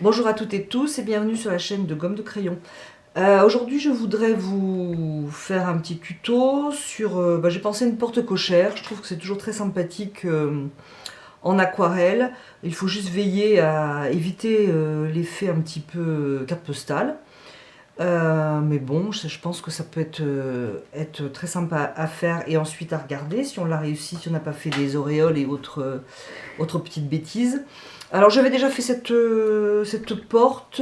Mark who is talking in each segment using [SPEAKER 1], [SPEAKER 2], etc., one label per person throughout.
[SPEAKER 1] Bonjour à toutes et tous et bienvenue sur la chaîne de Gomme de Crayon. Aujourd'hui je voudrais vous faire un petit tuto sur... j'ai pensé à une porte cochère, je trouve que c'est toujours très sympathique en aquarelle. Il faut juste veiller à éviter l'effet un petit peu carte postale. Mais bon, je pense que ça peut être très sympa à faire et ensuite à regarder si on l'a réussi, si on n'a pas fait des auréoles et autres petites bêtises. Alors j'avais déjà fait cette porte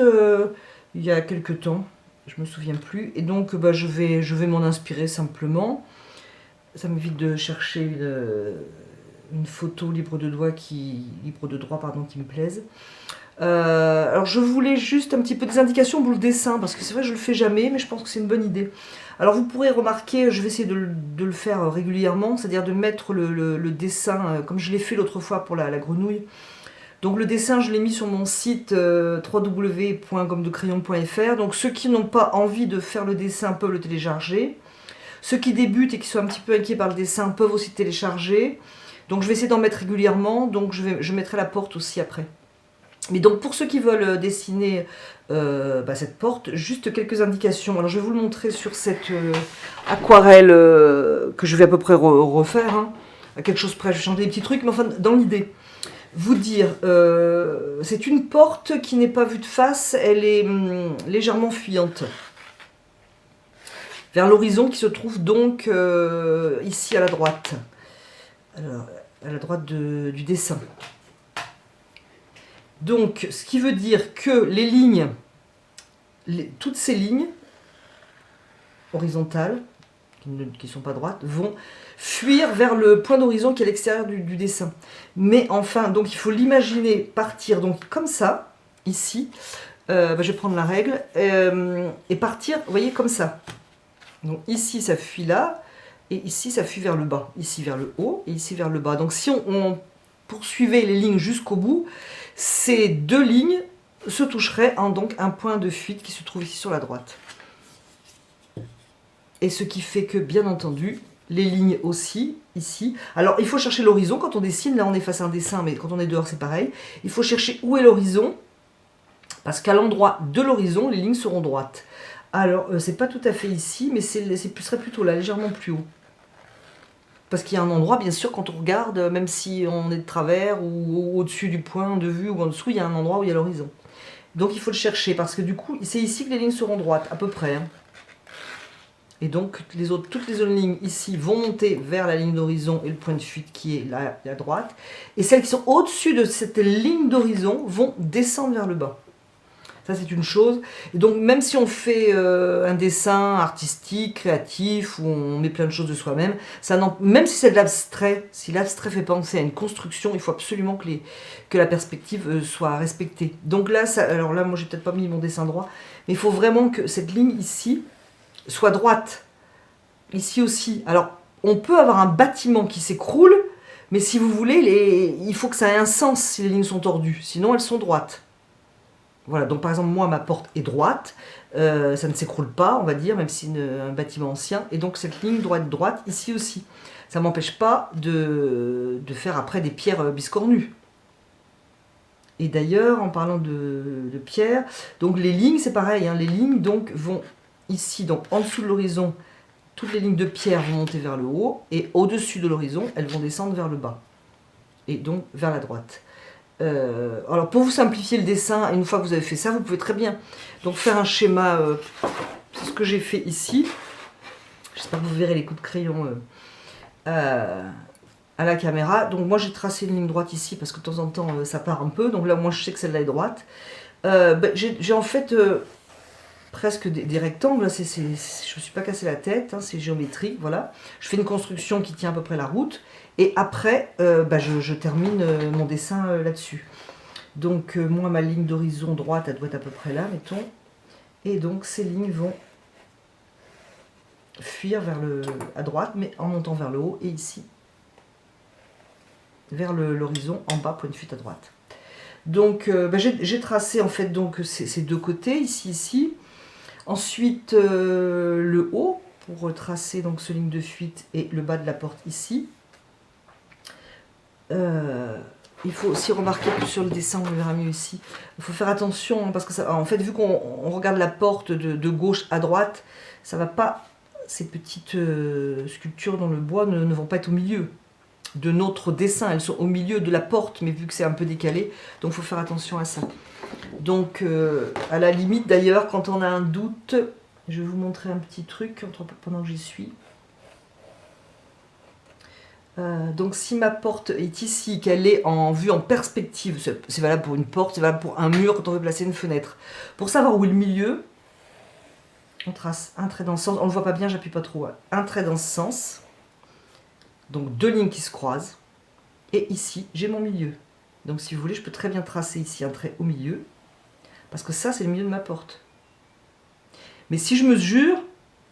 [SPEAKER 1] il y a quelques temps, je me souviens plus, et donc je vais m'en inspirer simplement. Ça m'évite de chercher une photo libre de droit pardon, qui me plaise. Alors je voulais juste un petit peu des indications pour le dessin, parce que c'est vrai que je le fais jamais, mais je pense que c'est une bonne idée. Alors vous pourrez remarquer, je vais essayer de le faire régulièrement, c'est-à-dire de mettre le dessin, comme je l'ai fait l'autre fois pour la grenouille. Donc le dessin, je l'ai mis sur mon site www.gommedecrayon.fr. Donc ceux qui n'ont pas envie de faire le dessin peuvent le télécharger. Ceux qui débutent et qui sont un petit peu inquiets par le dessin peuvent aussi télécharger. Donc je vais essayer d'en mettre régulièrement, donc je mettrai la porte aussi après. Mais donc pour ceux qui veulent dessiner cette porte, juste quelques indications. Alors je vais vous le montrer sur cette aquarelle que je vais à peu près refaire. Hein. À quelque chose près, je vais changer des petits trucs, mais enfin dans l'idée. Vous dire, c'est une porte qui n'est pas vue de face, elle est légèrement fuyante. Vers l'horizon qui se trouve donc ici à la droite. Alors, à la droite du dessin. Donc, ce qui veut dire que les lignes, toutes ces lignes horizontales, qui ne sont pas droites, vont fuir vers le point d'horizon qui est à l'extérieur du dessin. Mais enfin, donc il faut l'imaginer partir donc comme ça, ici. Je vais prendre la règle et partir, vous voyez, comme ça. Donc ici, ça fuit là, et ici, ça fuit vers le bas. Ici vers le haut, et ici vers le bas. Donc si on poursuivait les lignes jusqu'au bout, ces deux lignes se toucheraient en donc un point de fuite qui se trouve ici sur la droite. Et ce qui fait que, bien entendu, les lignes aussi, ici. Alors, il faut chercher l'horizon quand on dessine. Là, on est face à un dessin, mais quand on est dehors, c'est pareil. Il faut chercher où est l'horizon, parce qu'à l'endroit de l'horizon, les lignes seront droites. Alors, c'est pas tout à fait ici, mais serait plutôt là, légèrement plus haut. Parce qu'il y a un endroit, bien sûr, quand on regarde, même si on est de travers, ou au-dessus du point de vue, ou en dessous, il y a un endroit où il y a l'horizon. Donc, il faut le chercher, parce que du coup, c'est ici que les lignes seront droites, à peu près. Hein. Et donc toutes les autres lignes ici vont monter vers la ligne d'horizon et le point de fuite qui est là à droite. Et celles qui sont au-dessus de cette ligne d'horizon vont descendre vers le bas. Ça c'est une chose. Et donc même si on fait un dessin artistique, créatif, où on met plein de choses de soi-même, même si c'est de l'abstrait, si l'abstrait fait penser à une construction, il faut absolument que la perspective soit respectée. Donc là, alors là moi j'ai peut-être pas mis mon dessin droit, mais il faut vraiment que cette ligne ici soit droite. Ici aussi. Alors, on peut avoir un bâtiment qui s'écroule, mais si vous voulez, il faut que ça ait un sens si les lignes sont tordues. Sinon, elles sont droites. Voilà, donc par exemple, moi, ma porte est droite. Ça ne s'écroule pas, on va dire, même si c'est un bâtiment ancien. Et donc, cette ligne doit être droite ici aussi. Ça ne m'empêche pas de faire après des pierres biscornues. Et d'ailleurs, en parlant de pierres, donc les lignes, c'est pareil. Hein, les lignes donc vont ici, donc en dessous de l'horizon, toutes les lignes de pierre vont monter vers le haut, et au-dessus de l'horizon, elles vont descendre vers le bas, et donc vers la droite. Alors pour vous simplifier le dessin, une fois que vous avez fait ça, vous pouvez très bien donc faire un schéma, c'est ce que j'ai fait ici. J'espère que vous verrez les coups de crayon à la caméra. Donc moi j'ai tracé une ligne droite ici, parce que de temps en temps ça part un peu, donc là moi je sais que celle-là est droite. J'ai en fait... presque des rectangles, je ne me suis pas cassé la tête, hein, c'est géométrique, voilà. Je fais une construction qui tient à peu près la route, et après, je termine mon dessin là-dessus. Donc, moi, ma ligne d'horizon droite, elle doit être à peu près là, mettons. Et donc, ces lignes vont fuir à droite, mais en montant vers le haut, et ici, vers l'horizon, en bas, point de fuite à droite. Donc, j'ai tracé, en fait, donc, ces deux côtés, ici. Ensuite, le haut, pour retracer donc ce ligne de fuite, et le bas de la porte ici. il faut aussi remarquer que sur le dessin, on le verra mieux ici, il faut faire attention, hein, parce que ça, en fait, vu qu'on regarde la porte de gauche à droite, ça va pas, ces petites sculptures dans le bois ne vont pas être au milieu de notre dessin, elles sont au milieu de la porte, mais vu que c'est un peu décalé, donc il faut faire attention à ça. Donc, à la limite, d'ailleurs, quand on a un doute, je vais vous montrer un petit truc pendant que j'y suis. Donc si ma porte est ici, qu'elle est en vue en perspective, c'est valable pour une porte, c'est valable pour un mur quand on veut placer une fenêtre. Pour savoir où est le milieu, on trace un trait dans ce sens, on ne le voit pas bien, j'appuie pas trop, hein. Un trait dans ce sens, donc deux lignes qui se croisent, et ici j'ai mon milieu. Donc si vous voulez, je peux très bien tracer ici un trait au milieu, parce que ça c'est le milieu de ma porte. Mais si je mesure,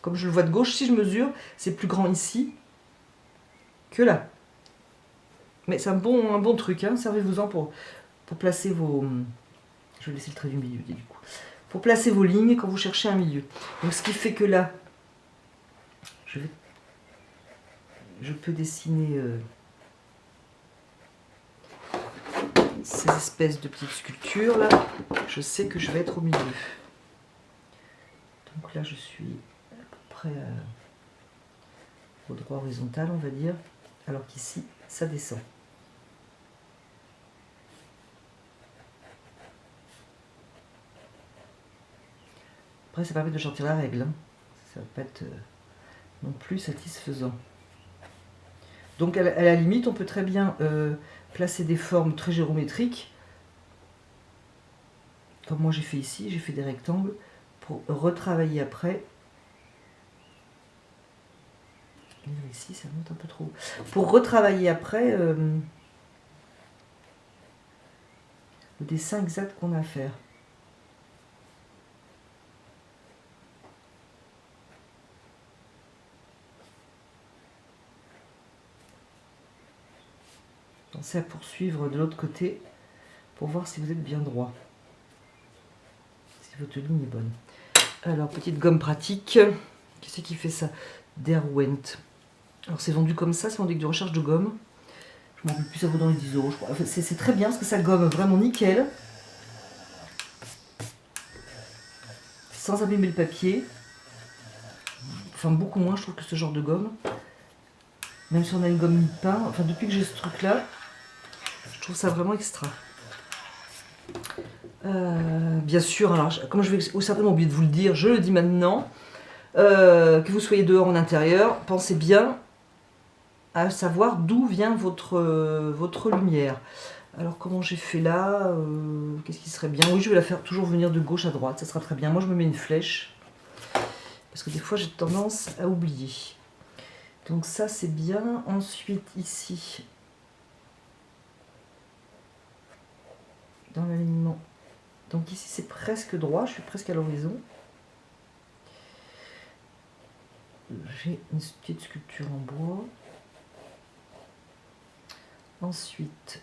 [SPEAKER 1] comme je le vois de gauche, si je mesure, c'est plus grand ici que là. Mais c'est un bon truc, hein. Servez-vous-en pour placer vos... Je vais laisser le trait du milieu, du coup. Pour placer vos lignes quand vous cherchez un milieu. Donc ce qui fait que là, je peux dessiner ces espèces de petites sculptures là. Je sais que je vais être au milieu. Donc là, je suis à peu près au droit horizontal, on va dire. Alors qu'ici, ça descend. Après, ça permet de sortir la règle. Hein. Ça va pas être non plus satisfaisant. Donc, à la limite, on peut très bien placer des formes très géométriques. Comme moi, j'ai fait ici. J'ai fait des rectangles pour retravailler après. Ici, ça monte un peu trop. Pour retravailler après le dessin exact qu'on a à faire. Pensez à poursuivre de l'autre côté pour voir si vous êtes bien droit. Si votre ligne est bonne. Alors, petite gomme pratique. Qui c'est qui fait ça? Derwent. Alors, c'est vendu comme ça, c'est vendu avec du recharge de gomme. Je m'en rappelle plus, ça vaut dans les 10 €, je crois. Enfin, c'est très bien parce que ça gomme vraiment nickel. Sans abîmer le papier. Enfin, beaucoup moins, je trouve, que ce genre de gomme. Même si on a une gomme mi-pain. Enfin, depuis que j'ai ce truc-là, je trouve ça vraiment extra. Bien sûr, alors, comme je vais certainement oublier de vous le dire, je le dis maintenant. Que vous soyez dehors ou en intérieur, pensez bien à savoir d'où vient votre lumière. Alors comment j'ai fait là, qu'est-ce qui serait bien? Oui, je vais la faire toujours venir de gauche à droite, ça sera très bien. Moi je me mets une flèche, parce que des fois j'ai tendance à oublier. Donc ça c'est bien. Ensuite ici, dans l'alignement, donc ici c'est presque droit, je suis presque à l'horizon. J'ai une petite sculpture en bois. Ensuite,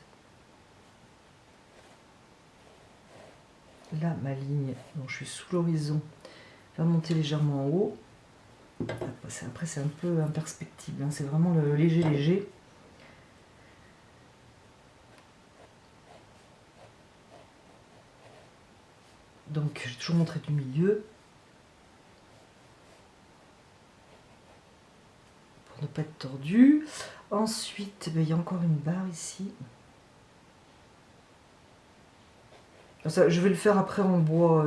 [SPEAKER 1] là, ma ligne, donc je suis sous l'horizon, va monter légèrement en haut. Après, c'est un peu imperceptible, hein, c'est vraiment le léger. Donc, j'ai toujours montré du milieu. Pour ne pas être tordu. Ensuite, ben, il y a encore une barre ici. Ça, je vais le faire après en bois,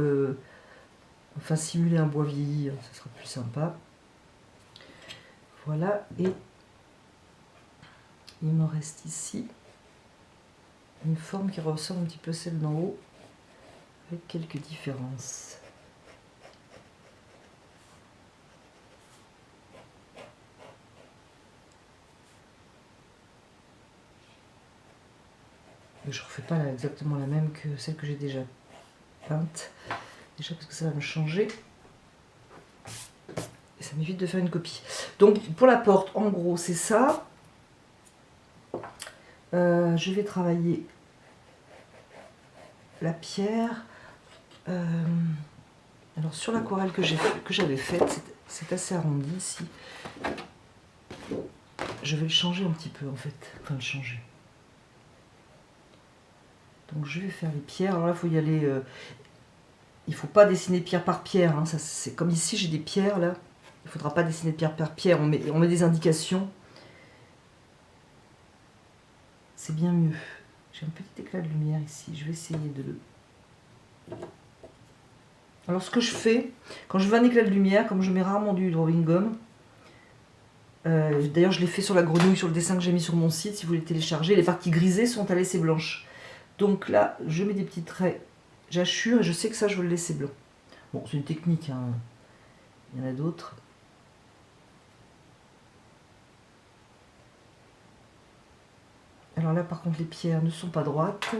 [SPEAKER 1] enfin simuler un bois vieilli, hein, ça sera plus sympa. Voilà, et il me reste ici une forme qui ressemble un petit peu celle d'en haut, avec quelques différences. Mais je ne refais pas là exactement la même que celle que j'ai déjà peinte. Déjà parce que ça va me changer. Et ça m'évite de faire une copie. Donc pour la porte, en gros, c'est ça. Je vais travailler la pierre. Alors sur l'aquarelle que j'avais faite, c'est assez arrondi ici. Je vais le changer un petit peu en fait. Enfin le changer. Donc je vais faire les pierres. Alors là, il faut y aller. Il ne faut pas dessiner pierre par pierre. Hein. C'est comme ici, j'ai des pierres là. Il ne faudra pas dessiner pierre par pierre. On met des indications. C'est bien mieux. J'ai un petit éclat de lumière ici. Je vais essayer de le... Alors ce que je fais, quand je veux un éclat de lumière, comme je mets rarement du drawing gum, d'ailleurs je l'ai fait sur la grenouille, sur le dessin que j'ai mis sur mon site, si vous voulez télécharger, les parties grisées sont à laisser blanches. Donc là, je mets des petits traits, j'assure, et je sais que ça, je veux le laisser blanc. Bon, c'est une technique, hein. Il y en a d'autres. Alors là, par contre, les pierres ne sont pas droites.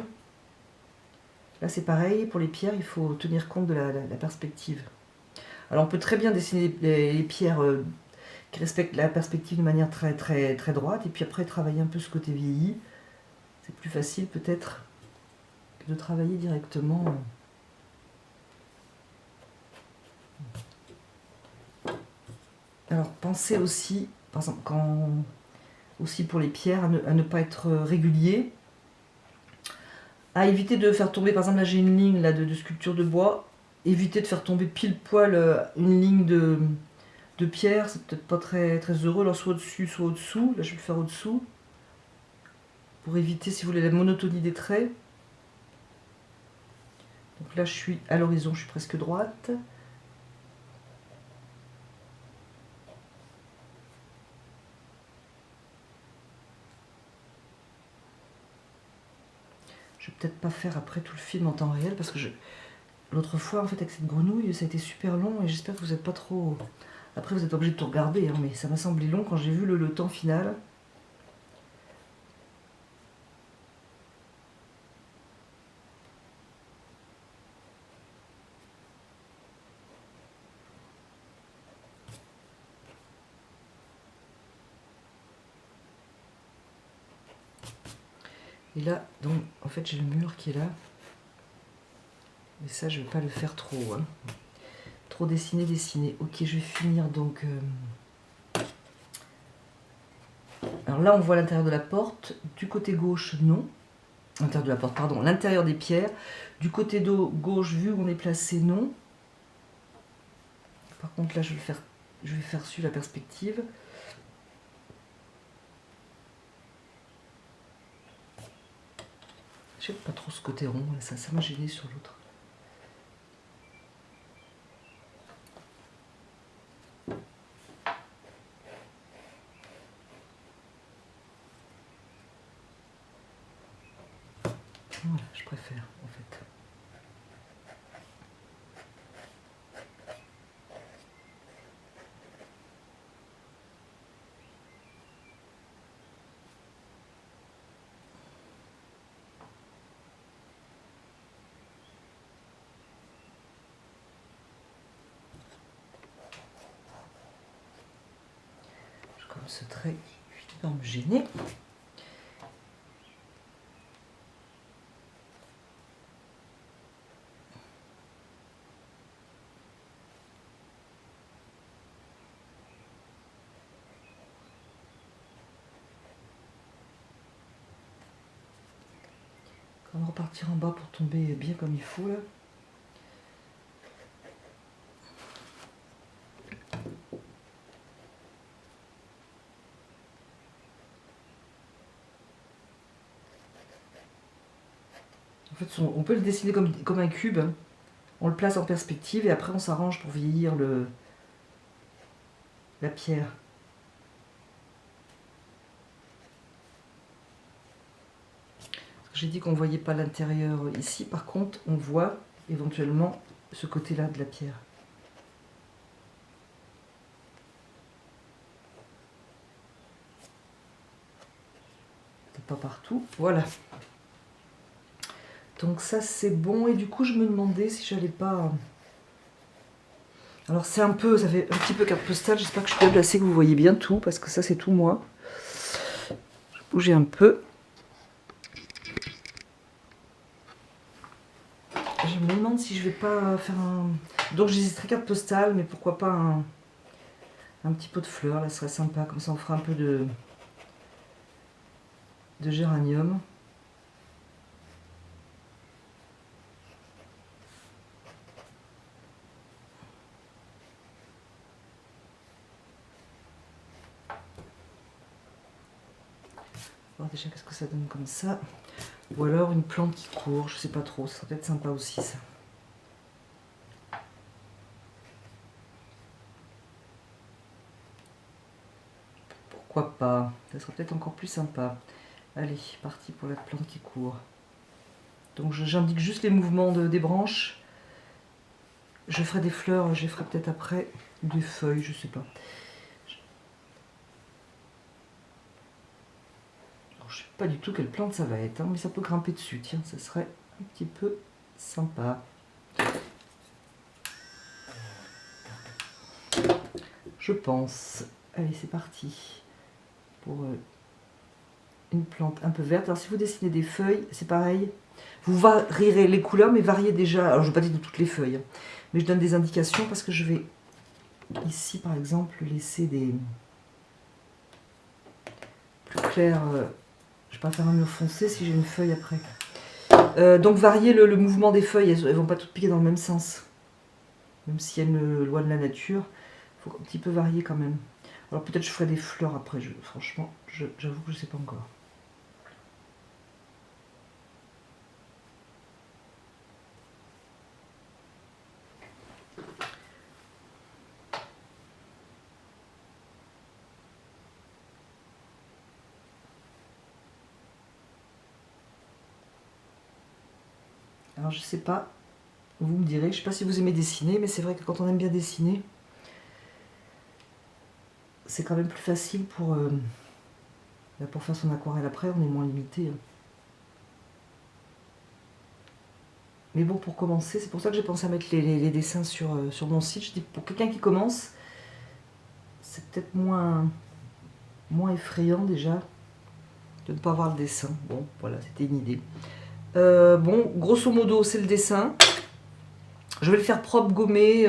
[SPEAKER 1] Là, c'est pareil, pour les pierres, il faut tenir compte de la perspective. Alors, on peut très bien dessiner les pierres qui respectent la perspective de manière très, très, très droite, et puis après, travailler un peu ce côté vieilli. C'est plus facile, peut-être, que de travailler directement. Alors, pensez aussi, par exemple, aussi pour les pierres, à ne pas être régulier, à éviter de faire tomber, par exemple là j'ai une ligne là, de sculpture de bois, éviter de faire tomber pile poil une ligne de pierre, c'est peut-être pas très, très heureux, alors soit au-dessus, soit au-dessous, là je vais le faire au-dessous, pour éviter, si vous voulez, la monotonie des traits. Donc là je suis à l'horizon, je suis presque droite. Je vais peut-être pas faire après tout le film en temps réel, parce que l'autre fois, en fait, avec cette grenouille, ça a été super long, et j'espère que vous n'êtes pas trop... Après, vous n'êtes pas obligé de tout regarder, hein, mais ça m'a semblé long quand j'ai vu le temps final. Et là, donc, en fait, j'ai le mur qui est là. Mais ça, je ne vais pas le faire trop. Hein. Trop dessiner, dessiner. Ok, je vais finir donc... Alors là, on voit l'intérieur de la porte. Du côté gauche, non. L'intérieur de la porte, pardon. L'intérieur des pierres. Du côté gauche, vu où on est placé, non. Par contre, là, je vais faire suivre la perspective. J'aime pas trop ce côté rond. Ça m'a gêné sur l'autre. Voilà, je préfère, en fait. Comme ce trait, il va me gêner. On va repartir en bas pour tomber bien comme il faut là. En fait, on peut le dessiner comme un cube. Hein. On le place en perspective et après on s'arrange pour vieillir la pierre. J'ai dit qu'on ne voyait pas l'intérieur ici. Par contre, on voit éventuellement ce côté-là de la pierre. Peut-être pas partout. Voilà. Donc ça c'est bon, et du coup je me demandais si j'allais pas... Alors c'est un peu, ça fait un petit peu carte postale, j'espère que je suis bien placée, que vous voyez bien tout, parce que ça c'est tout moi. Je vais bouger un peu. Je me demande si je vais pas faire un... Donc j'hésiterai carte postale, mais pourquoi pas un petit pot de fleurs, là ce serait sympa, comme ça on fera un peu de géranium. voir déjà qu'est-ce que ça donne comme ça. Ou alors une plante qui court, je sais pas trop, ça serait peut-être sympa aussi ça. Pourquoi pas, ça serait peut-être encore plus sympa. Allez, parti pour la plante qui court. Donc j'indique juste les mouvements des branches. Je ferai des fleurs, je les ferai peut-être après. Des feuilles, je sais pas. Alors, je sais pas du tout quelle plante ça va être, hein, mais ça peut grimper dessus. Tiens, ça serait un petit peu sympa. Je pense. Allez, c'est parti. Pour une plante un peu verte. Alors si vous dessinez des feuilles, c'est pareil. Vous varierez les couleurs, mais variez déjà. Alors je ne vais pas dire de toutes les feuilles, hein, mais je donne des indications parce que je vais ici par exemple laisser des plus clairs. Je vais pas faire un mur foncé si j'ai une feuille après. Donc varier le mouvement des feuilles, elles ne vont pas toutes piquer dans le même sens. Même s'il y a une loi de la nature, il faut un petit peu varier quand même. Alors peut-être je ferai des fleurs après, franchement, j'avoue que je ne sais pas encore. Alors je sais pas, vous me direz, je sais pas si vous aimez dessiner, mais c'est vrai que quand on aime bien dessiner, c'est quand même plus facile pour faire son aquarelle après, on est moins limité. Hein. Mais bon, pour commencer, c'est pour ça que j'ai pensé à mettre les dessins sur mon site. Je dis pour quelqu'un qui commence, c'est peut-être moins effrayant déjà de ne pas voir le dessin. Bon, voilà, c'était une idée. Bon, grosso modo, c'est le dessin. Je vais le faire propre, gommé.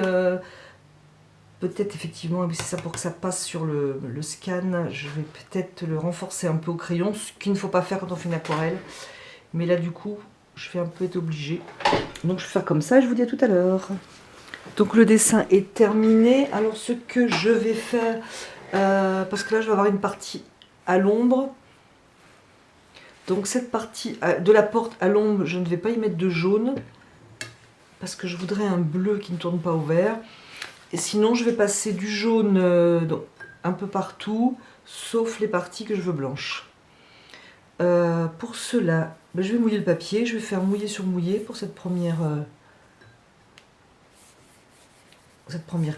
[SPEAKER 1] Peut-être effectivement, c'est ça pour que ça passe sur le scan. Je vais peut-être le renforcer un peu au crayon, ce qu'il ne faut pas faire quand on fait une aquarelle. Mais là, du coup, je vais un peu être obligée. Donc, je vais faire comme ça et je vous dis à tout à l'heure. Donc, le dessin est terminé. Alors, ce que je vais faire, parce que là, je vais avoir une partie à l'ombre. Donc, cette partie de la porte à l'ombre, je ne vais pas y mettre de jaune. Parce que je voudrais un bleu qui ne tourne pas au vert. Et sinon, je vais passer du jaune un peu partout, sauf les parties que je veux blanches. Pour cela, je vais mouiller le papier. Je vais faire mouiller sur mouiller pour cette première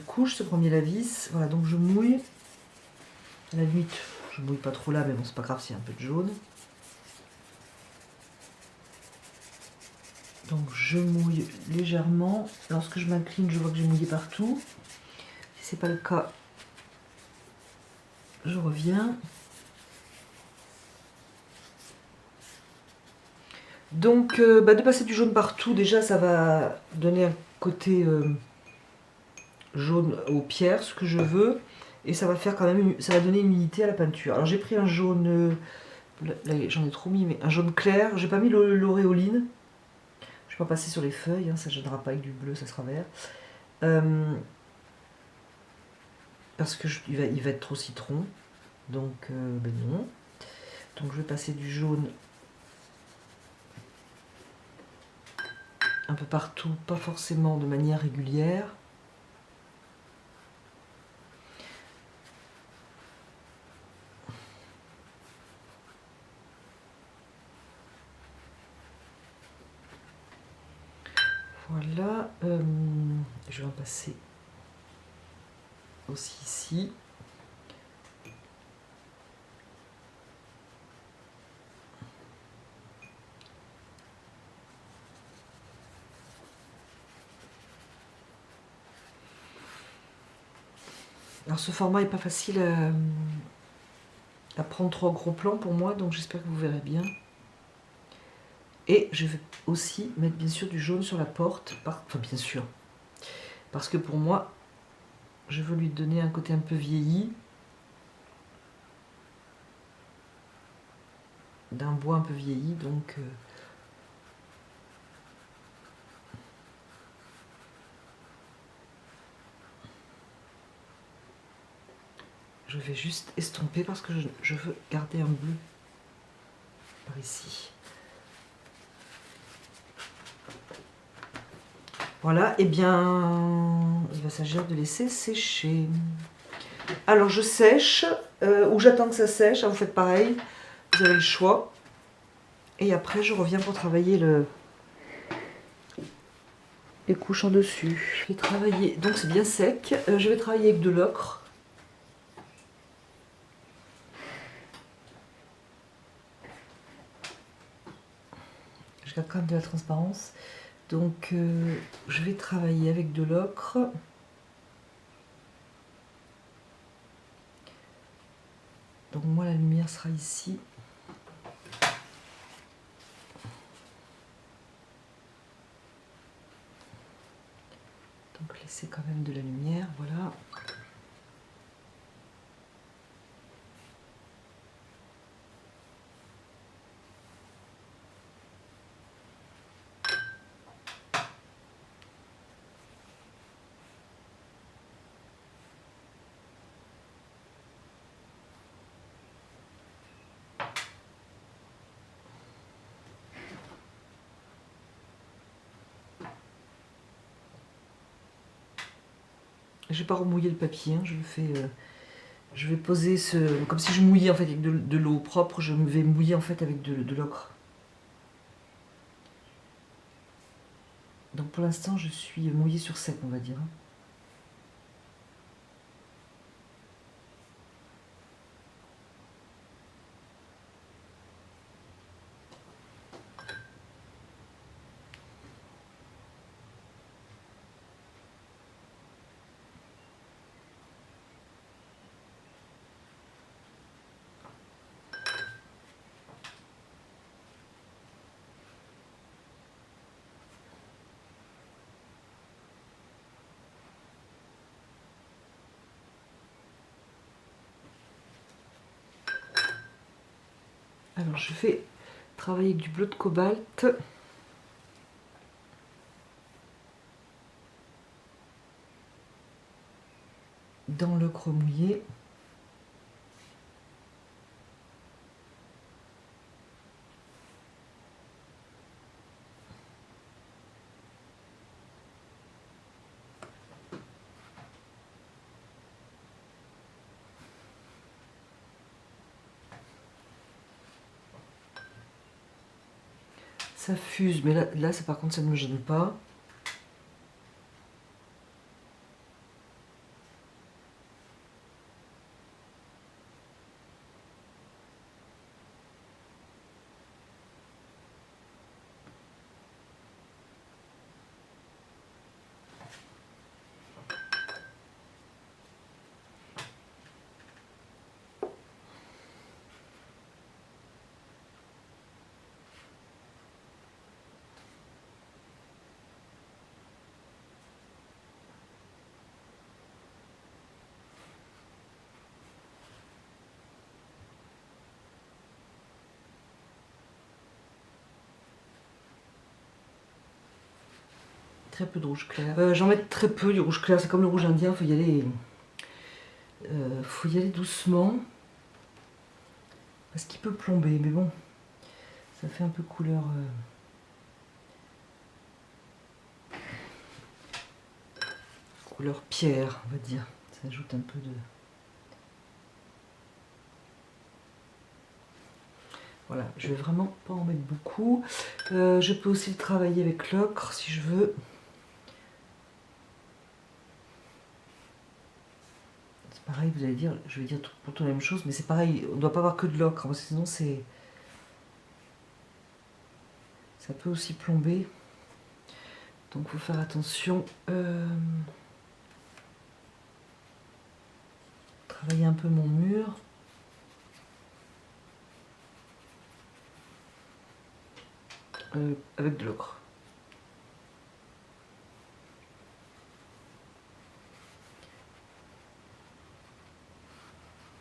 [SPEAKER 1] couche, ce premier lavis. Voilà, donc je mouille. À la limite, je mouille pas trop là, mais bon, c'est pas grave s'il y a un peu de jaune. Donc je mouille légèrement. Lorsque je m'incline, je vois que j'ai mouillé partout. Si c'est pas le cas, je reviens. Donc de passer du jaune partout, déjà ça va donner un côté jaune aux pierres, ce que je veux. Et ça va faire quand même, ça va donner une unité à la peinture. Alors j'ai pris un jaune, là j'en ai trop mis, mais un jaune clair. J'ai pas mis l'auréoline. Je vais pas passer sur les feuilles, hein, ça ne gênera pas avec du bleu, ça sera vert. Parce que il va être trop citron. Donc ben non. Donc je vais passer du jaune un peu partout, pas forcément de manière régulière. Voilà, je vais en passer aussi ici. Alors ce format n'est pas facile à prendre 3 gros plans pour moi, donc j'espère que vous verrez bien. Et je vais aussi mettre bien sûr du jaune sur la porte, enfin bien sûr, parce que pour moi, je veux lui donner un côté un peu vieilli, d'un bois un peu vieilli, donc je vais juste estomper parce que je veux garder un bleu par ici. Voilà, et bien, il va s'agir de laisser sécher. Alors, je sèche, ou j'attends que ça sèche, vous faites pareil, vous avez le choix. Et après, je reviens pour travailler les couches en dessus. Je vais travailler, donc c'est bien sec, je vais travailler avec de l'ocre. Je garde quand même de la transparence. Donc, je vais travailler avec de l'ocre. Donc moi, la lumière sera ici. Donc laissez quand même de la lumière, voilà. Je vais pas remouiller le papier, hein, je vais poser comme si je mouillais en fait avec de l'eau propre, je vais mouiller en fait avec de l'ocre. Donc pour l'instant, je suis mouillée sur sec, on va dire. Alors je vais travailler avec du bleu de cobalt. Dans l'ocre mouillé. Ça fuse, mais là par contre ça ne me gêne pas. Très peu de rouge clair. J'en mets très peu du rouge clair, c'est comme le rouge indien, faut y aller doucement. Parce qu'il peut plomber, mais bon, ça fait un peu couleur... couleur pierre, on va dire. Ça ajoute un peu de... Voilà, je vais vraiment pas en mettre beaucoup. Je peux aussi le travailler avec l'ocre si je veux. C'est pareil, vous allez dire, je vais dire pour tout la même chose, mais c'est pareil, on ne doit pas avoir que de l'ocre, parce que sinon c'est... ça peut aussi plomber. Donc il faut faire attention. Travailler un peu mon mur. Avec de l'ocre.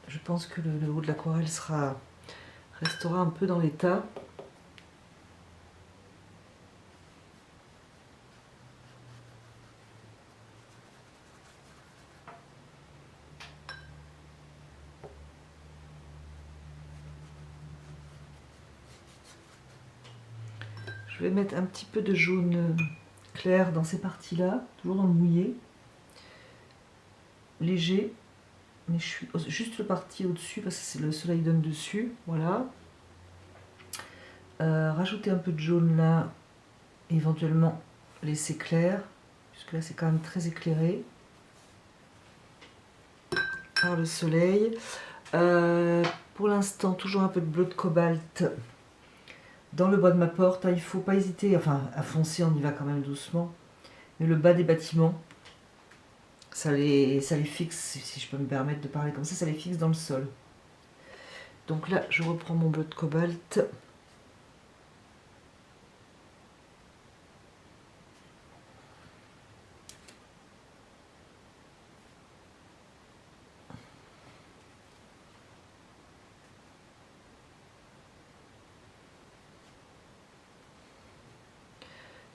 [SPEAKER 1] Je pense que le haut de l'aquarelle restera un peu dans l'état. Je vais mettre un petit peu de jaune clair dans ces parties-là, toujours dans le mouillé. Léger, mais je suis juste le parti au-dessus parce que c'est le soleil donne dessus. Voilà. Rajouter un peu de jaune là, éventuellement laisser clair, puisque là c'est quand même très éclairé par le soleil. Pour l'instant, toujours un peu de bleu de cobalt dans le bas de ma porte. Il ne faut pas hésiter, enfin à foncer, on y va quand même doucement. Mais le bas des bâtiments, ça les fixe, si je peux me permettre de parler comme ça les fixe dans le sol. Donc là, je reprends mon bleu de cobalt.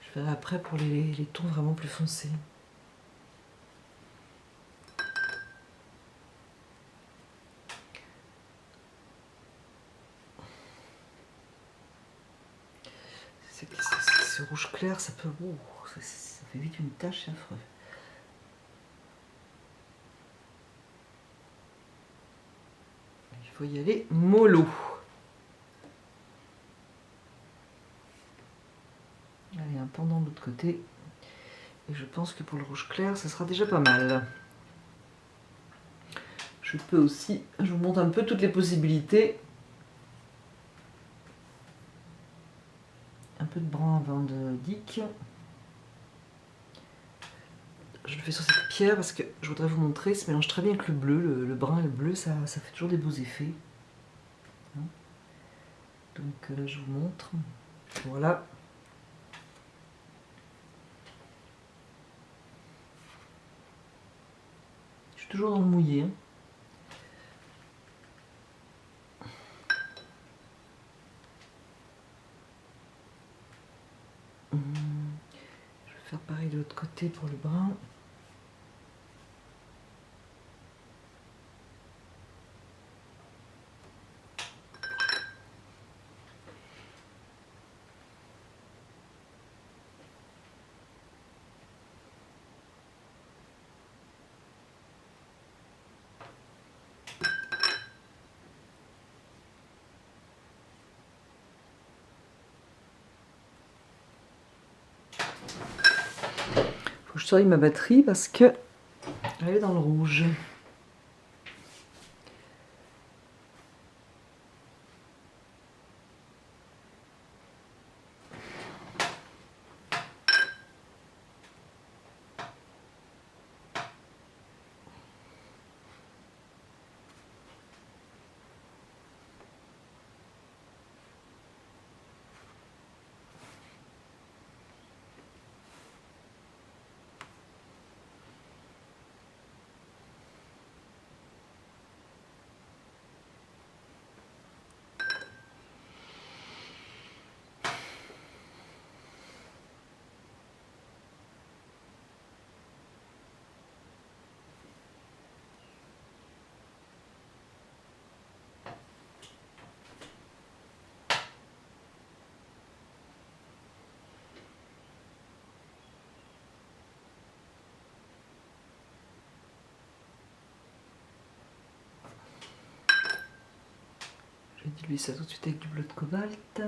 [SPEAKER 1] Je ferai après pour les tons vraiment plus foncés. Ce rouge clair, ça peut... ça fait vite une tache, c'est affreux. Il faut y aller mollo. Allez, un pendant de l'autre côté. Et je pense que pour le rouge clair, ça sera déjà pas mal. Je peux aussi... Je vous montre un peu toutes les possibilités. Un peu de brun avant de dick. Je le fais sur cette pierre parce que je voudrais vous montrer, ça mélange très bien avec le bleu. Le brun et le bleu, ça fait toujours des beaux effets. Donc je vous montre. Voilà. Je suis toujours dans le mouillé. Je vais faire pareil de l'autre côté pour le brun. Faut que je surveille ma batterie parce que elle est dans le rouge. Je vais diluer ça tout de suite avec du bleu de cobalt.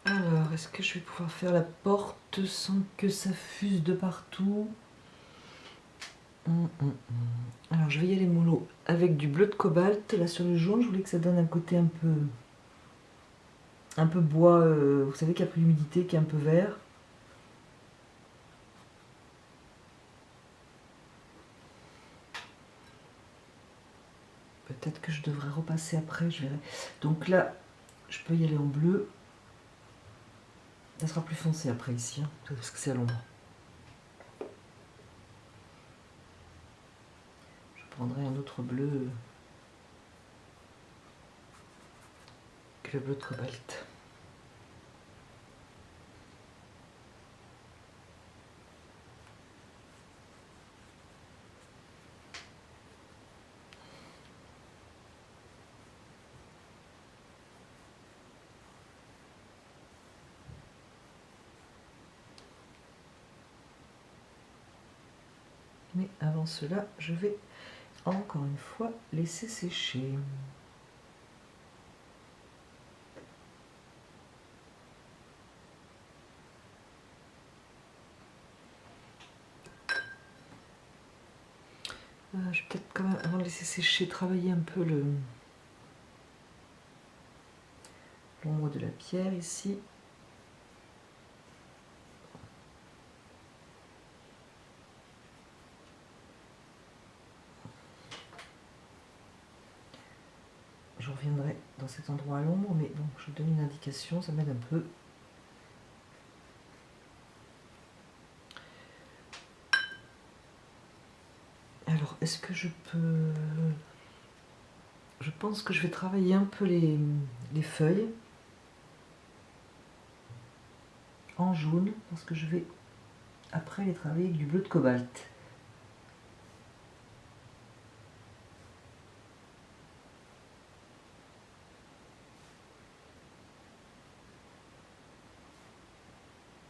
[SPEAKER 1] Alors, est-ce que je vais pouvoir faire la porte sans que ça fuse de partout? Alors, je vais y aller mollo avec du bleu de cobalt. Là, sur le jaune, je voulais que ça donne un côté un peu bois. Vous savez qu'il y a plus d'humidité, qui est un peu vert. Peut-être que je devrais repasser après, je verrai. Donc là, je peux y aller en bleu. Ça sera plus foncé après ici, hein, parce que c'est à l'ombre. Je prendrai un autre bleu que le bleu de cobalt. Mais avant cela, je vais encore une fois laisser sécher. Je vais peut-être quand même, avant de laisser sécher, travailler un peu l'ombre de la pierre ici. Je reviendrai dans cet endroit à l'ombre, mais bon, je vous donne une indication, ça m'aide un peu. Alors, est-ce que je peux... Je pense que je vais travailler un peu les feuilles en jaune, parce que je vais après les travailler avec du bleu de cobalt.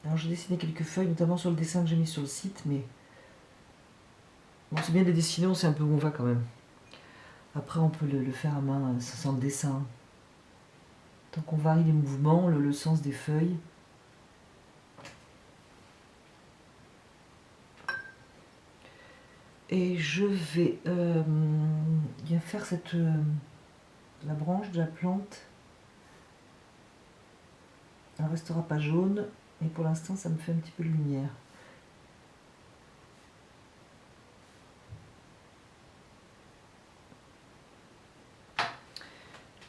[SPEAKER 1] Alors j'ai dessiné quelques feuilles, notamment sur le dessin que j'ai mis sur le site, mais bon, c'est bien de les dessiner, on sait un peu où on va quand même. Après on peut le faire à main, sans le dessin. Tant qu'on varie les mouvements, le sens des feuilles. Et je vais bien faire la branche de la plante. Elle ne restera pas jaune, et pour l'instant ça me fait un petit peu de lumière.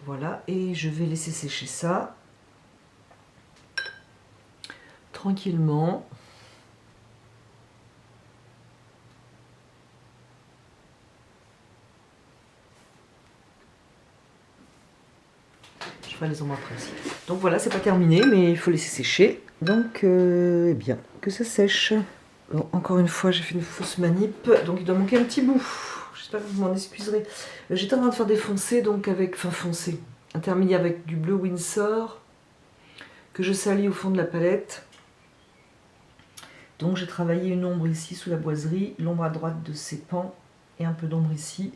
[SPEAKER 1] Voilà, et je vais laisser sécher ça tranquillement. Je ferai les ombres après aussi. Donc voilà, c'est pas terminé, mais il faut laisser sécher. Donc, eh bien, que ça sèche. Bon, encore une fois, j'ai fait une fausse manip, donc il doit manquer un petit bout. J'espère que vous m'en excuserez. J'étais en train de faire des foncés, donc avec, enfin foncé, intermédiaire avec du bleu Winsor, que je salis au fond de la palette. Donc j'ai travaillé une ombre ici sous la boiserie, l'ombre à droite de ces pans, et un peu d'ombre ici.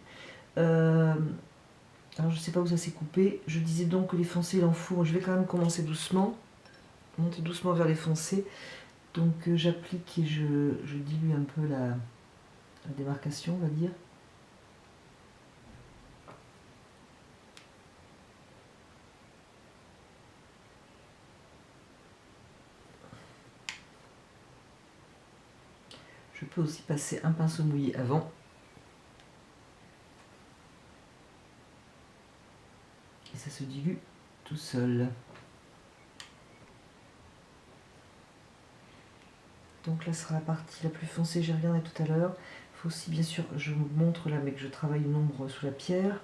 [SPEAKER 1] Alors je ne sais pas où ça s'est coupé. Je disais donc que les foncés il en faut. Je vais quand même commencer doucement, monter doucement vers les foncés. Donc j'applique et je dilue un peu la démarcation, on va dire. Je peux aussi passer un pinceau mouillé avant. Et ça se dilue tout seul. Donc là sera la partie la plus foncée, j'ai regardé tout à l'heure. Il faut aussi, bien sûr, je vous montre là, mais que je travaille une ombre sous la pierre,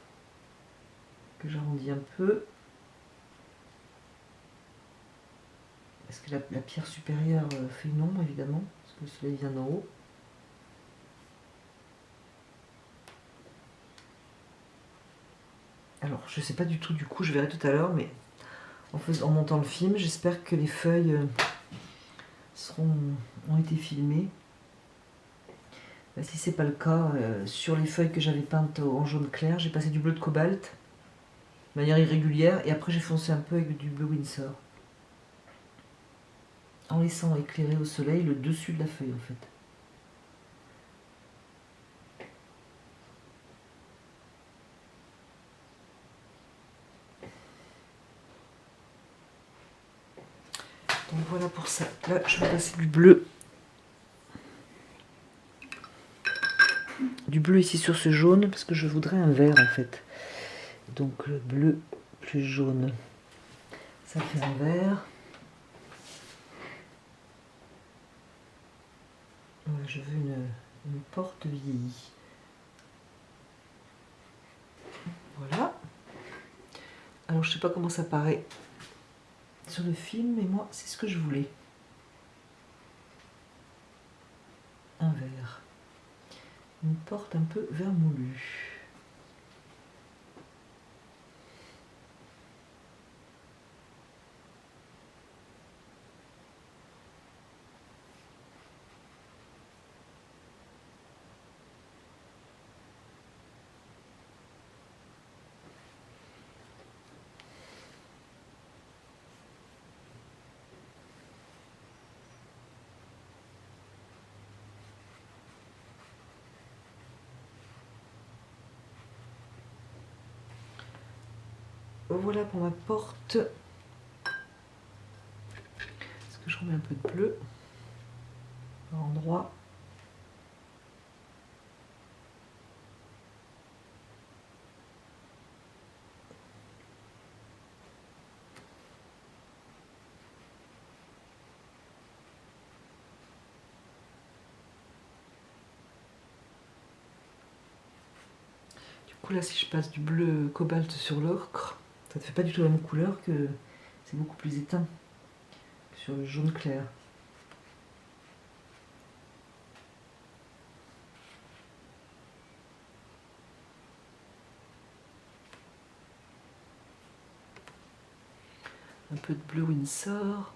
[SPEAKER 1] que j'arrondis un peu. Parce que la pierre supérieure fait une ombre, évidemment, parce que le soleil vient d'en haut. Alors, je sais pas du tout, du coup, je verrai tout à l'heure, mais en montant le film, j'espère que les feuilles ont été filmées. Si c'est pas le cas, sur les feuilles que j'avais peintes en jaune clair, j'ai passé du bleu de cobalt, de manière irrégulière, et après j'ai foncé un peu avec du bleu Winsor. En laissant éclairer au soleil le dessus de la feuille, en fait. Donc voilà pour ça. Là, je vais passer du bleu. Du bleu ici sur ce jaune, parce que je voudrais un vert, en fait. Donc le bleu plus jaune, ça fait un vert. Je veux une porte vieillie. Voilà. Alors je sais pas comment ça paraît sur le film, mais moi c'est ce que je voulais. Un vert. Une porte un peu vermoulue. voilà pour ma porte. Est-ce que je remets un peu de bleu par endroit? Du coup là, si je passe du bleu cobalt sur l'ocre, ça ne fait pas du tout la même couleur, que c'est beaucoup plus éteint que sur le jaune clair. Un peu de bleu Windsor.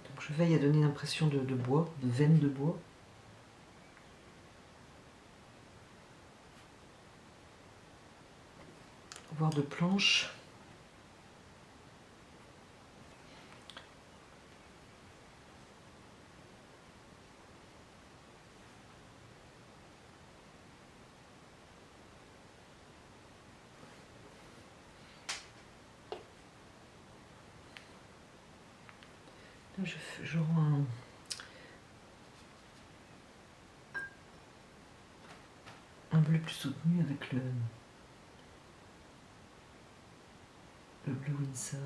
[SPEAKER 1] Donc je veille à donner l'impression de bois, de veine de bois. Voire de planche. Là, je rends un bleu plus soutenu avec le bleu Windsor.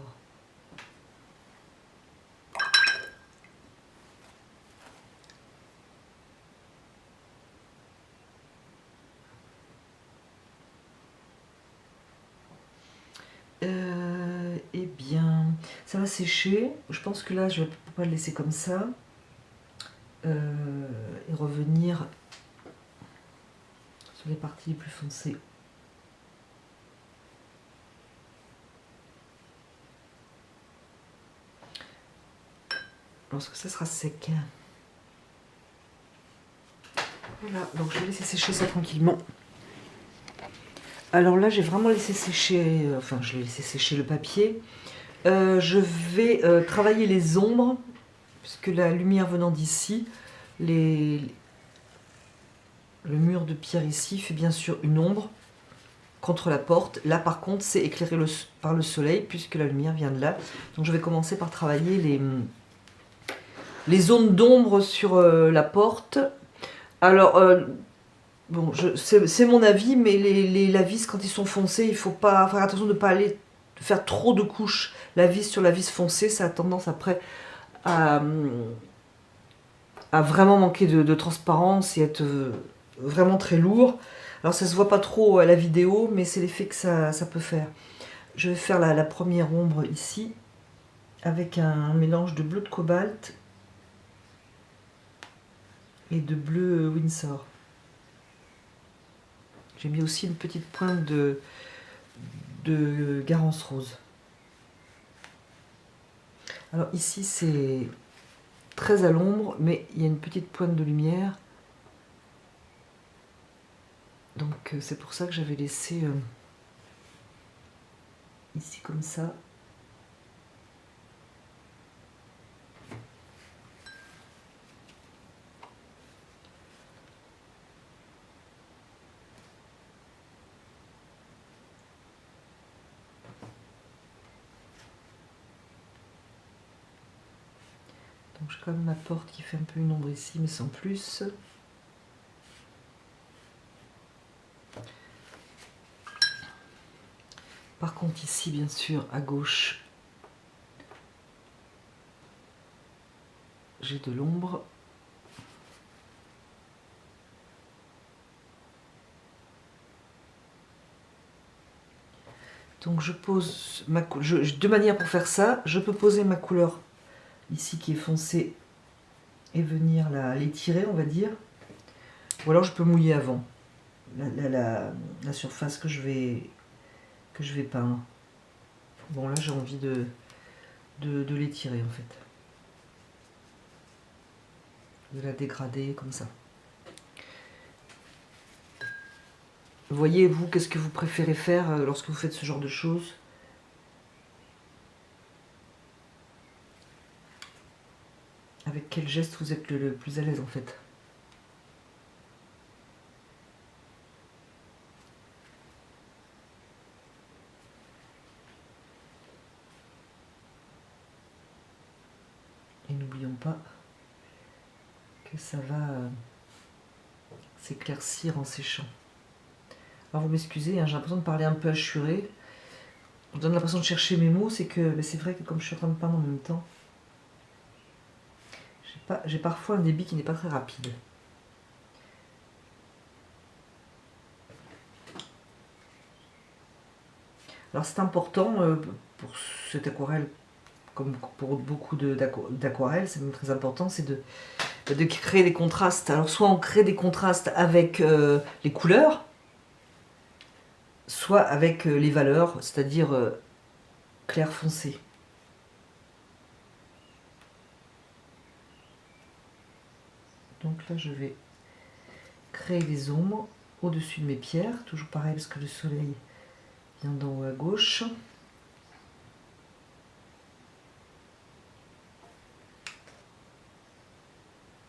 [SPEAKER 1] Eh bien, ça va sécher. Je pense que là, je vais pas le laisser comme ça. Et revenir sur les parties les plus foncées. Lorsque ça sera sec. Voilà, donc je vais laisser sécher ça tranquillement. Alors là, j'ai vraiment laissé sécher, enfin, je vais laisser sécher le papier. Je vais travailler les ombres, puisque la lumière venant d'ici, le mur de pierre ici fait bien sûr une ombre contre la porte. Là, par contre, c'est éclairé par le soleil, puisque la lumière vient de là. Donc je vais commencer par travailler les zones d'ombre sur la porte. Alors, bon, c'est mon avis, mais la vis, quand ils sont foncés, il faut pas faire attention de ne pas aller faire trop de couches. La vis sur la vis foncée, ça a tendance après à vraiment manquer de transparence et être vraiment très lourd. Alors ça se voit pas trop à la vidéo, mais c'est l'effet que ça peut faire. Je vais faire la première ombre ici, avec un mélange de bleu de cobalt et de bleu Windsor. J'ai mis aussi une petite pointe de Garance rose. Alors ici c'est très à l'ombre, mais il y a une petite pointe de lumière. Donc c'est pour ça que j'avais laissé ici comme ça. Donc j'ai quand même ma porte qui fait un peu une ombre ici, mais sans plus. Par contre ici, bien sûr, à gauche, j'ai de l'ombre. Donc je pose ma couleur. Deux manières pour faire ça. Je peux poser ma couleur ici qui est foncée et venir l'étirer, on va dire. Ou alors je peux mouiller avant la surface que je vais peindre. Bon là j'ai envie de l'étirer en fait. de la dégrader comme ça. Voyez, vous, qu'est-ce que vous préférez faire lorsque vous faites ce genre de choses? Avec quel geste vous êtes le plus à l'aise en fait? Et n'oublions pas que ça va s'éclaircir en séchant. Alors vous m'excusez, hein, j'ai l'impression de parler un peu hachuré. On donne l'impression de chercher mes mots, c'est que c'est vrai que comme je suis en train de peindre en même temps, j'ai parfois un débit qui n'est pas très rapide. Alors c'est important pour cette aquarelle, comme pour beaucoup d'aquarelles, c'est même très important, c'est de créer des contrastes. Alors soit on crée des contrastes avec les couleurs, soit avec les valeurs, c'est-à-dire clair foncé. Donc là je vais créer des ombres au-dessus de mes pierres, toujours pareil parce que le soleil vient d'en haut à gauche.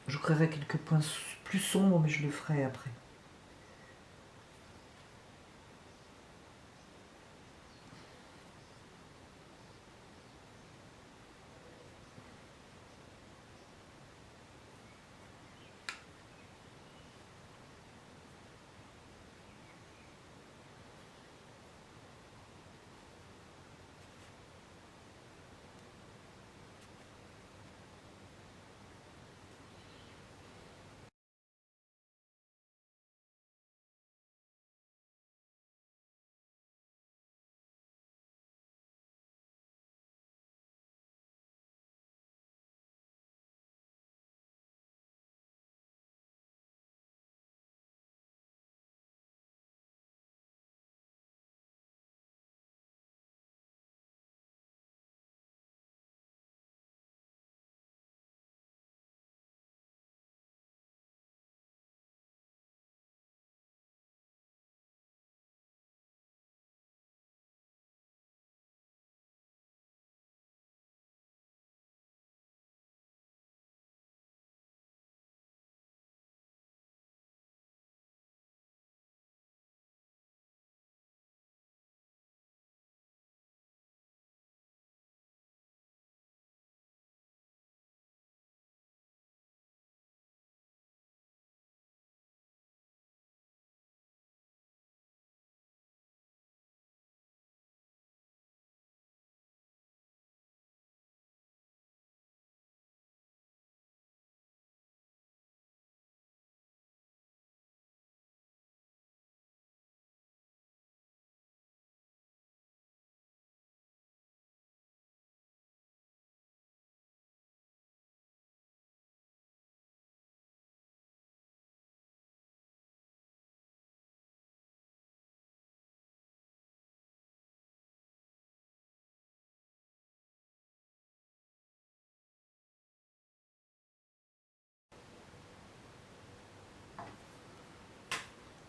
[SPEAKER 1] Je créerai quelques points plus sombres, mais je le ferai après.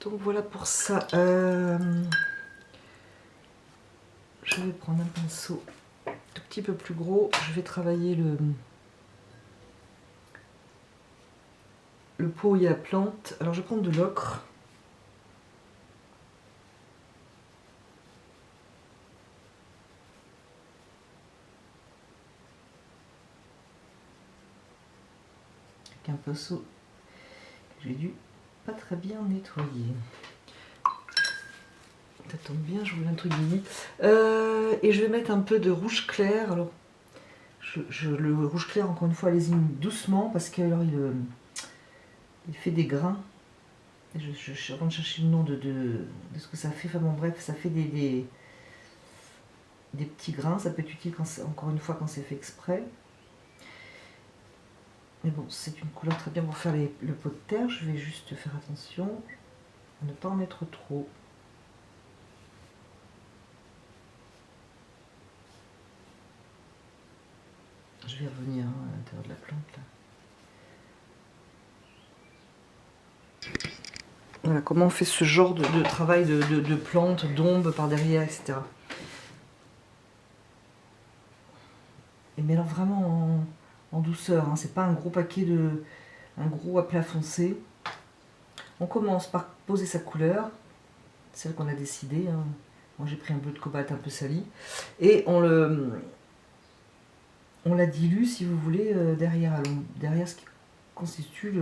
[SPEAKER 1] Donc voilà pour ça. Je vais prendre un pinceau tout petit peu plus gros. Je vais travailler le pot où il y a la plante. Alors je vais prendre de l'ocre. Avec un pinceau que j'ai dû pas très bien nettoyer. Ça tombe bien, je voulais un truc mini. Et je vais mettre un peu de rouge clair. Alors, le rouge clair, encore une fois, allez-y doucement parce que alors il fait des grains. Et je suis en train de chercher le nom de ce que ça fait. Enfin bon, bref, ça fait des petits grains. Ça peut être utile, encore une fois, quand c'est fait exprès. Mais bon, c'est une couleur très bien pour faire le pot de terre. Je vais juste faire attention à ne pas en mettre trop. Je vais revenir à l'intérieur de la plante là. Voilà, comment on fait ce genre de travail de plantes, d'ombre par derrière, etc. Mais alors vraiment en douceur, hein, c'est pas un gros paquet un gros aplat foncé. On commence par poser sa couleur, celle qu'on a décidée. Hein. Moi j'ai pris un bleu de cobalt un peu sali. Et on la dilue, si vous voulez, derrière ce qui constitue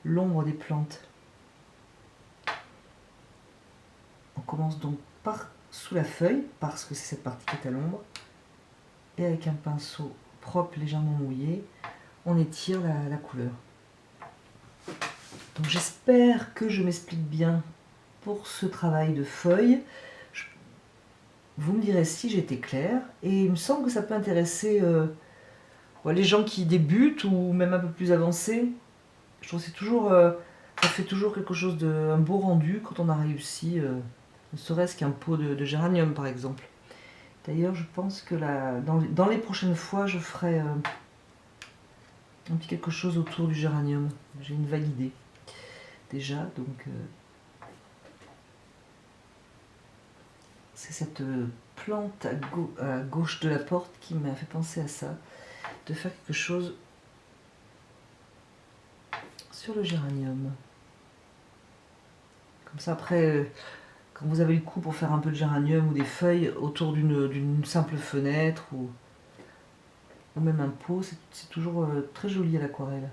[SPEAKER 1] l'ombre des plantes. On commence donc par sous la feuille, parce que c'est cette partie qui est à l'ombre. Et avec un pinceau propre, légèrement mouillé, on étire la couleur. Donc j'espère que je m'explique bien pour ce travail de feuilles. Vous me direz si j'étais claire. Et il me semble que ça peut intéresser les gens qui débutent ou même un peu plus avancés. Je trouve que c'est toujours, ça fait toujours quelque chose un beau rendu quand on a réussi, ne serait-ce qu'un pot de géranium par exemple. D'ailleurs, je pense que dans les prochaines fois, je ferai un petit quelque chose autour du géranium. J'ai une vague idée déjà, donc c'est cette plante à gauche de la porte qui m'a fait penser à ça, de faire quelque chose sur le géranium. Comme ça, après, quand vous avez le coup pour faire un peu de géranium ou des feuilles autour d'une simple fenêtre ou même un pot, c'est toujours très joli à l'aquarelle.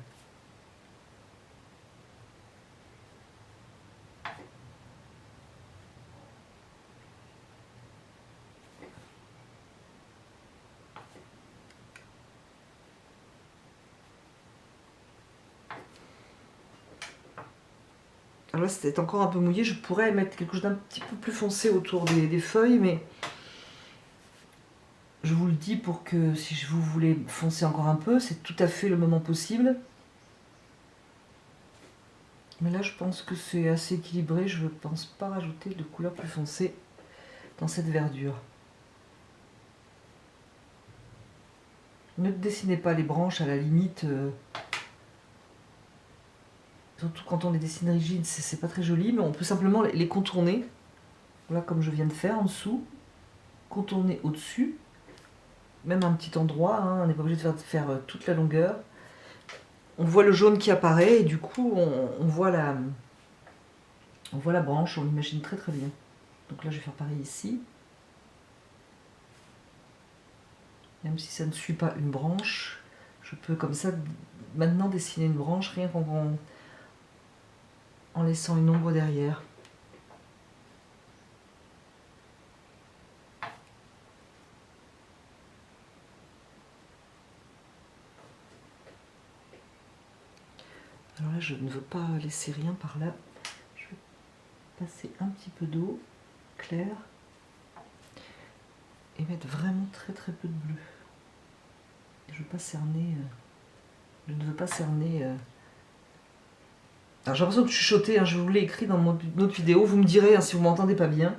[SPEAKER 1] Alors là, c'était encore un peu mouillé, je pourrais mettre quelque chose d'un petit peu plus foncé autour des feuilles, mais je vous le dis pour que si vous voulez foncer encore un peu, c'est tout à fait le moment possible. Mais là, je pense que c'est assez équilibré, je ne pense pas rajouter de couleur plus foncée dans cette verdure. Ne dessinez pas les branches à la limite, surtout quand on les dessine rigides, c'est pas très joli, mais on peut simplement les contourner. Voilà, comme je viens de faire en dessous, contourner au-dessus, même un petit endroit, hein, on n'est pas obligé de faire toute la longueur. On voit le jaune qui apparaît et du coup on voit la branche, on l'imagine très très bien. Donc là je vais faire pareil ici. Même si ça ne suit pas une branche, je peux comme ça maintenant dessiner une branche rien en laissant une ombre derrière. Alors là je ne veux pas laisser rien par là. Je vais passer un petit peu d'eau claire et mettre vraiment très très peu de bleu. Je veux pas cerner. Je ne veux pas cerner. Alors j'ai l'impression de chuchoter, hein, je vous l'ai écrit dans une autre vidéo, vous me direz hein, si vous m'entendez pas bien.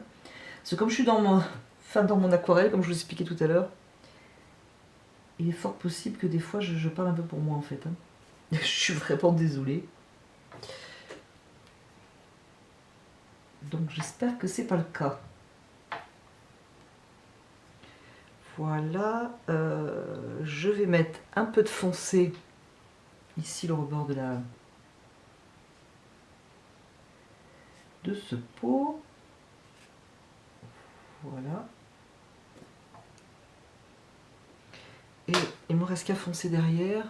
[SPEAKER 1] Parce que comme je suis dans mon aquarelle, comme je vous l'expliquais tout à l'heure, il est fort possible que des fois je parle un peu pour moi en fait. Hein. Je suis vraiment désolée. Donc j'espère que c'est pas le cas. Voilà, je vais mettre un peu de foncé ici le rebord de ce pot. Voilà. Et il me reste qu'à foncer derrière.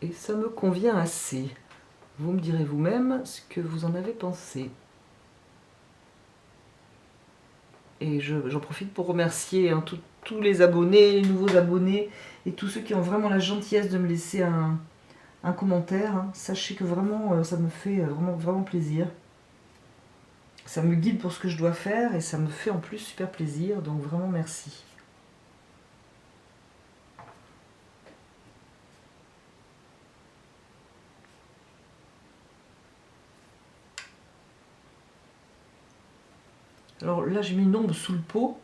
[SPEAKER 1] Et ça me convient assez. Vous me direz vous-même ce que vous en avez pensé. Et j'en profite pour remercier hein, tous les abonnés, les nouveaux abonnés et tous ceux qui ont vraiment la gentillesse de me laisser un commentaire. Hein. Sachez que vraiment, ça me fait vraiment, vraiment plaisir. Ça me guide pour ce que je dois faire et ça me fait en plus super plaisir. Donc vraiment merci. Alors là, j'ai mis une ombre sous le pot.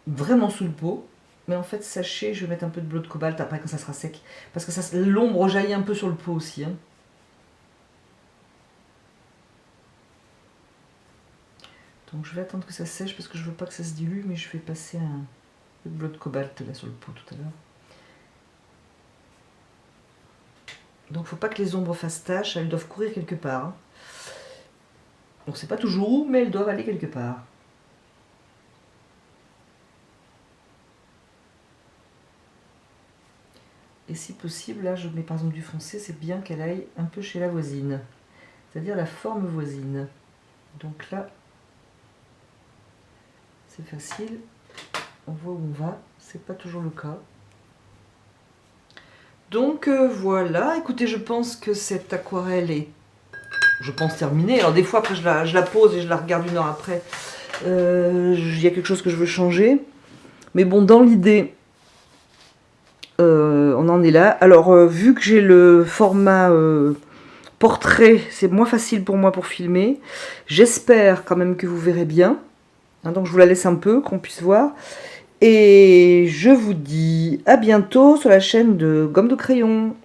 [SPEAKER 1] Vraiment sous le pot. Mais en fait, sachez, je vais mettre un peu de bleu de cobalt après quand ça sera sec. Parce que l'ombre jaillit un peu sur le pot aussi. Hein. Donc je vais attendre que ça sèche parce que je veux pas que ça se dilue, mais je vais passer un peu de bleu de cobalt là sur le pot tout à l'heure. Donc faut pas que les ombres fassent tache, elles doivent courir quelque part. Hein. Donc c'est pas toujours où, mais elles doivent aller quelque part. Et si possible, là je mets par exemple du foncé, c'est bien qu'elle aille un peu chez la voisine. C'est-à-dire la forme voisine. Donc là, c'est facile. On voit où on va. C'est pas toujours le cas. Donc voilà. Écoutez, je pense que cette aquarelle est, je pense, terminée. Alors des fois, après, je la pose et je la regarde une heure après. Il y a quelque chose que je veux changer. Mais bon, dans l'idée, on en est là. Alors, vu que j'ai le format portrait, c'est moins facile pour moi pour filmer. J'espère quand même que vous verrez bien. Hein, donc, je vous la laisse un peu, qu'on puisse voir. Et je vous dis à bientôt sur la chaîne de Gomme de Crayon.